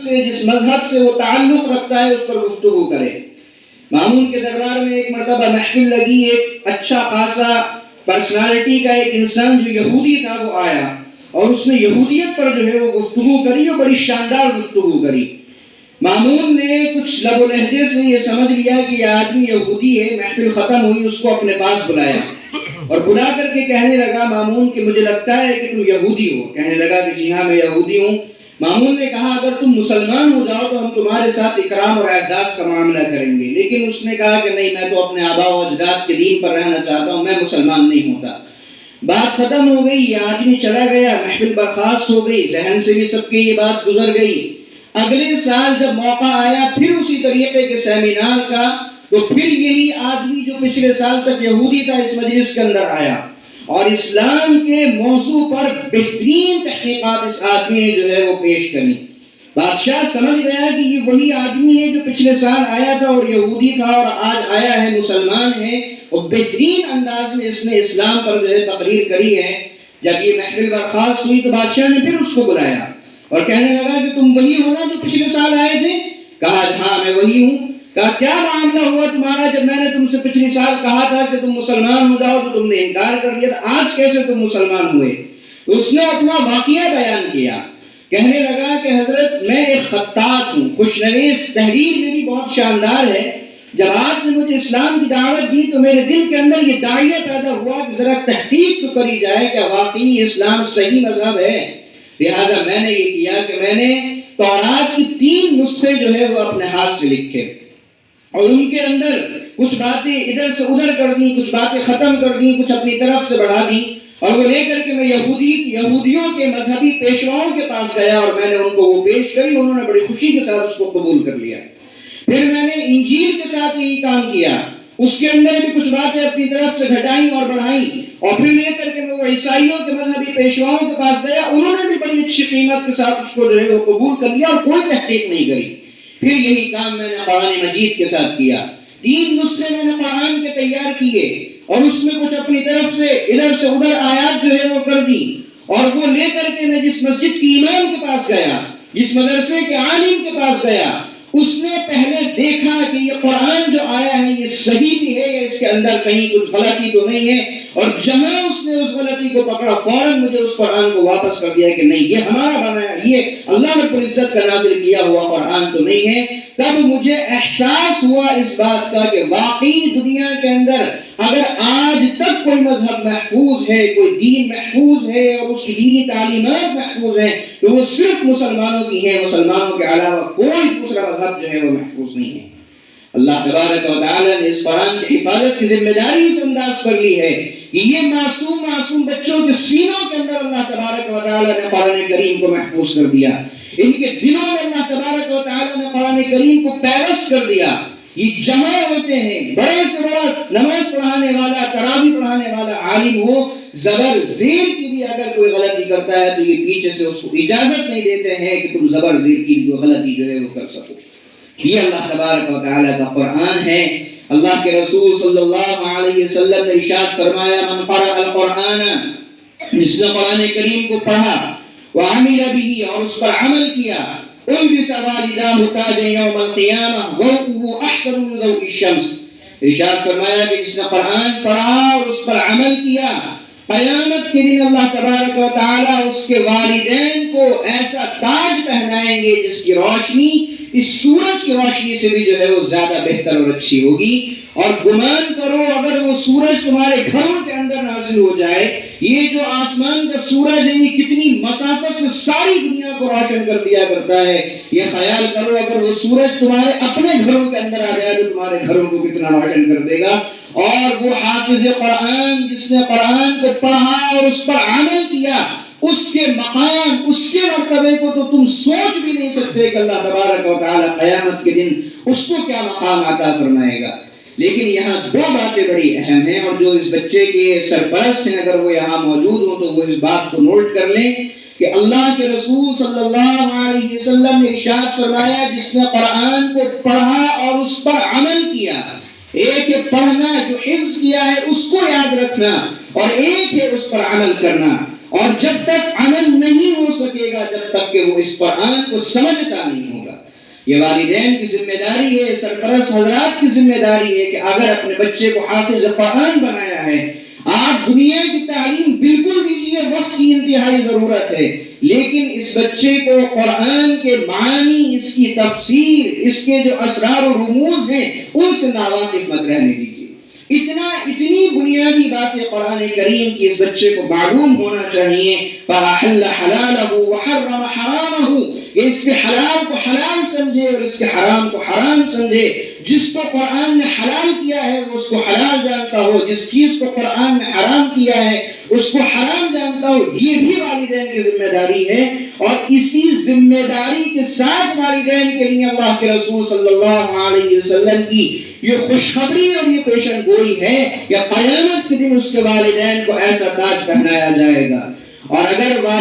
سے جس مذہب سے وہ تعلق رکھتا ہے اس پر گفتگو کرے۔ مامون کے دربار میں ایک مرتبہ محفل لگی، ایک اچھا خاصا پرسنالٹی کا ایک انسان جو یہودی تھا وہ آیا اور اس نے یہودیت پر جو ہے وہ گفتگو کری اور بڑی شاندار گفتگو کری۔ مامون نے کچھ لب و لہجے سے یہ سمجھ لیا کہ یہ آدمی یہودی ہے، محفل ختم ہوئی، اس کو اپنے پاس بلایا اور بلا کر کے کہنے لگا مامون کہ مجھے لگتا ہے کہ تم یہودی ہو۔ کہنے لگا کہ جی ہاں میں یہودی ہوں۔ مامون نے کہا اگر تم مسلمان ہو جاؤ تو ہم تمہارے ساتھ اکرام اور اعزاز کا معاملہ کریں گے، لیکن اس نے کہا کہ نہیں، میں تو اپنے آباء و اجداد کے دین پر رہنا چاہتا ہوں، میں مسلمان نہیں ہوتا۔ بات ختم ہو گئی، یہ آدمی چلا گیا، محفل برخاست ہو گئی، ذہن سے بھی سب کی یہ بات گزر گئی۔ اگلے سال جب موقع آیا پھر اسی طریقے کے سیمینار کا، تو پھر یہی آدمی جو پچھلے سال تک یہودی تھا اس مجلس کے اندر آیا اور اسلام کے موضوع پر بہترین تحقیقات اس آدمی نے جو ہے وہ پیش کری۔ بادشاہ سمجھ گیا کہ یہ وہی آدمی ہے جو پچھلے سال آیا تھا اور یہودی تھا اور آج آیا ہے مسلمان ہے، اور بہترین انداز میں اس نے اسلام پر جو ہے تقریر کری ہے۔ جب یہ محفل برخاست ہوئی تو بادشاہ نے پھر اس کو بلایا اور کہنے لگا کہ تم وہی ہو نا جو پچھلے سال آئے تھے؟ کہا ہاں میں وہی ہوں۔ کہا کیا معاملہ ہوا تمہارا؟ جب میں نے تم سے پچھلی سال کہا تھا کہ تم مسلمان ہو جاؤ تو تم نے انکار کر لیا تھا، آج کیسے تم مسلمان ہوئے؟ اس نے اپنا واقعہ بیان کیا، کہنے لگا کہ حضرت میں ایک خطاط ہوں، خوشنویس، تحریر میری بہت شاندار ہے۔ جب آپ نے مجھے اسلام کی دعوت دی تو میرے دل کے اندر یہ داعیہ پیدا ہوا کہ ذرا تحقیق تو کری جائے کہ واقعی اسلام صحیح مذہب ہے۔ لہذا میں نے یہ کیا کہ میں نے تورات کی 3 نسخے جو ہے وہ اپنے ہاتھ سے لکھے اور ان کے اندر کچھ باتیں ادھر سے ادھر کر دیں، کچھ باتیں ختم کر دیں، کچھ اپنی طرف سے بڑھا دیں، اور وہ لے کر کے میں یہودیوں کے مذہبی پیشواؤں کے پاس گیا اور میں نے ان کو وہ پیش کری، انہوں نے بڑی خوشی کے ساتھ اس کو قبول کر لیا۔ پھر میں نے انجیل کے ساتھ یہی کام کیا، اس کے اندر بھی کچھ باتیں اپنی طرف سے گھٹائیں اور بڑھائیں، اور پھر لے کر کے میں وہ عیسائیوں کے مذہبی پیشواؤں کے پاس گیا، انہوں نے بھی بڑی اچھی قیمت کے ساتھ اس کو جو ہے وہ قبول کر لیا اور کوئی تحقیق نہیں کری۔ پھر یہی کام میں نے قرآن مجید کے ساتھ کیا، 3 نسخے میں نے قرآن کے تیار کیے اور اس میں کچھ اپنی طرف سے ادھر سے ادھر آیات جو ہے وہ کر دی، اور وہ لے کر کے میں جس مسجد کی امام کے پاس گیا، جس مدرسے کے عالم کے پاس گیا، اس نے پہلے دیکھا کہ یہ قرآن جو آیا ہے یہ صحیح بھی ہے یا اس کے اندر کہیں کچھ غلطی تو نہیں ہے، اور جہاں اس نے اس غلطی کو پکڑا فوراً مجھے اس قرآن کو واپس کر دیا کہ نہیں یہ ہمارا بنایا، یہ اللہ رب العزت کا نازل کیا ہوا قرآن تو نہیں ہے۔ تب مجھے احساس ہوا اس بات کا کہ واقعی دنیا کے اندر اگر آج تک کوئی مذہب محفوظ ہے، کوئی دین محفوظ ہے اور اس کی دینی تعلیمات محفوظ ہیں تو وہ صرف مسلمانوں کی ہیں، مسلمانوں کے علاوہ کوئی دوسرا مذہب جو ہے وہ محفوظ نہیں ہے۔ اللہ تبارک و تعالی نے اس قرآن کی حفاظت کی ذمہ داری اس انداز پر لی ہے کہ یہ معصوم بچوں کے سینوں کے اندر اللہ تبارک و تعالی نے قرآن کریم کو محفوظ کر دیا، ان کے دلوں میں اللہ تبارک و تعالی نے قرآن کریم کو پیوست کر دیا۔ یہ جمع ہوتے ہیں، بڑے سے بڑا نماز پڑھانے والا، تراویح پڑھانے والا عالم ہو، زبر زیر کی بھی اگر کوئی غلطی کرتا ہے تو یہ پیچھے سے اس کو اجازت نہیں دیتے ہیں کہ تم زبر زیر کی بھی غلطی جو ہے وہ کر سکو۔ یہ اللہ تبارک و تعالی کا قرآن ہے۔ اللہ کے رسول صلی اللہ علیہ وسلم نے ارشاد فرمایا من قرأ القرآن، جس نے قرآن کریم کو پڑھا، وعمل به اور اس پر عمل کیا، البس والداه تاجا یوم القیامہ ضوءه احسن من ضوء الشمس۔ ارشاد فرمایا کہ جس نے قرآن پڑھا اور اس پر عمل کیا، قیامت کے دن اللہ تبارک و تعالی اس کے والدین کو ایسا تاج پہنائیں گے جس کی روشنی اس سورج کی روشنی سے بھی جو ہے وہ زیادہ بہتر اور اچھی ہوگی۔ اور گمان کرو اگر وہ سورج تمہارے گھروں کے اندر نازل ہو جائے، یہ جو آسمان کا سورج ہے یہ کتنی مسافت سے ساری دنیا کو روشن کر دیا کرتا ہے، یہ خیال کرو اگر وہ سورج تمہارے اپنے گھروں کے اندر آ گیا تو تمہارے گھروں کو کتنا روشن کر دے گا۔ اور وہ حافظ قرآن جس نے قرآن کو پڑھا اور اس پر عمل کیا، اس کے مقام، اس کے مرتبے کو تو تم سوچ بھی نہیں سکتے کہ اللہ تبارک و تعالی قیامت کے دن اس کو کیا مقام عطا فرمائے گا۔ لیکن یہاں 2 باتیں بڑی اہم ہیں، اور جو اس بچے کے سرپرست ہیں اگر وہ یہاں موجود ہوں تو وہ اس بات کو نوٹ کر لیں کہ اللہ کے رسول صلی اللہ علیہ وسلم نے ارشاد فرمایا جس نے قرآن کو پڑھا اور اس پر عمل کیا، ایک ہے پڑھنا جو حفظ کیا ہے اس کو یاد رکھنا، اور ایک ہے اس پر عمل کرنا۔ اور جب تک عمل نہیں ہو سکے گا جب تک کہ وہ اس قرآن کو سمجھتا نہیں ہوگا۔ یہ والدین کی ذمہ داری ہے، سرپرست حضرات کی ذمہ داری ہے کہ اگر اپنے بچے کو حافظ قرآن بنایا ہے، آپ دنیا کی تعلیم بالکل دیجیے، وقت کی انتہائی ضرورت ہے، لیکن اس بچے کو قرآن کے معنی، اس کی تفسیر، اس کے جو اسرار و رموز ہیں ان سے ناواقف مت رہنے دیجیے۔ اتنی بنیادی باتیں قرآن کریم کی اس بچے کو معلوم ہونا چاہیے۔ فَأَحَلَّ حَلَالَهُ وَحَرَّمَ حَرَامَهُ، کہ اس کے حلال کو حلال سمجھے اور اس کے حرام کو حرام سمجھے۔ جس کو قرآن نے حلال کیا ہے وہ اس کو حلال جانتا ہو، جس چیز کو قرآن نے حرام کیا ہے اس کو حرام جانتا ہو۔ یہ بھی والدین کی ذمہ داری ہے، اور اسی ذمہ داری کے ساتھ والدین کے لیے اللہ کے رسول صلی اللہ علیہ وسلم کی یہ خوشخبری اور یہ پیشن گوئی ہے کہ قیامت کے دن اس کے والدین کو ایسا تاج پہنایا جائے گا۔ اور اگر